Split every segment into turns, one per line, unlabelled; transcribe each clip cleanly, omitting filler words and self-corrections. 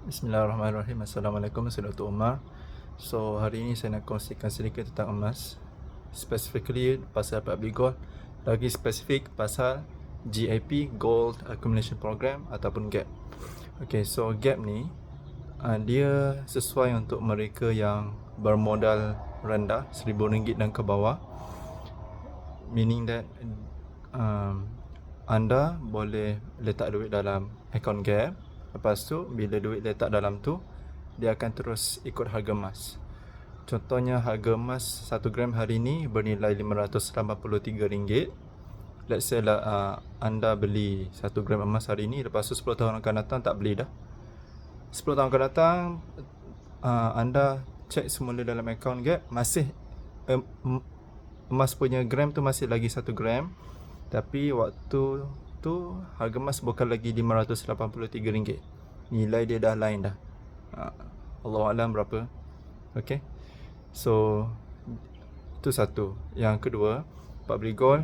Bismillahirrahmanirrahim. Assalamualaikum, saya Dr. Umar. So, hari ini saya nak kongsikan sedikit tentang emas, specifically pasal public gold, lagi spesifik pasal GAP, Gold Accumulation Program ataupun GAP. Okay, so GAP ni dia sesuai untuk mereka yang bermodal rendah, RM1,000 dan ke bawah, meaning that anda boleh letak duit dalam akaun GAP. Lepas tu, bila duit letak dalam tu, dia akan terus ikut harga emas. Contohnya, harga emas 1 gram hari ni bernilai RM583. Let's say lah anda beli 1 gram emas hari ni, lepas tu 10 tahun akan datang tak beli dah. 10 tahun akan datang, anda cek semula dalam akaun GAP, masih emas punya gram tu masih lagi 1 gram. Tapi waktu tu harga emas bukan lagi RM583. Nilai dia dah lain dah. Allahualam berapa. Okay. So itu satu. Yang kedua, Public Gold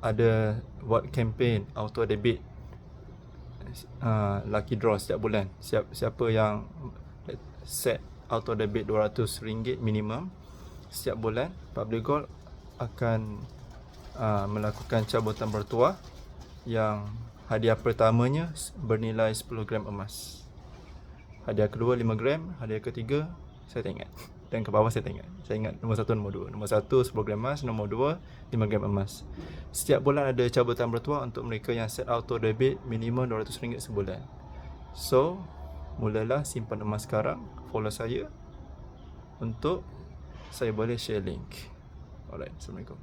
ada buat campaign auto debit, lucky draw setiap bulan. Siapa yang set auto debit RM200 minimum setiap bulan, Public Gold akan melakukan cabutan bertuah yang hadiah pertamanya bernilai 10 gram emas. Hadiah kedua 5 gram, hadiah ketiga saya tak ingat. Dan ke bawah saya tak ingat. Saya ingat nombor 1, nombor 2. Nombor 1 10 gram emas, nombor 2 5 gram emas. Setiap bulan ada cabutan bertuah untuk mereka yang set auto debit minimum RM200 sebulan. So, mulalah simpan emas sekarang, follow saya untuk saya boleh share link. Alright, Assalamualaikum.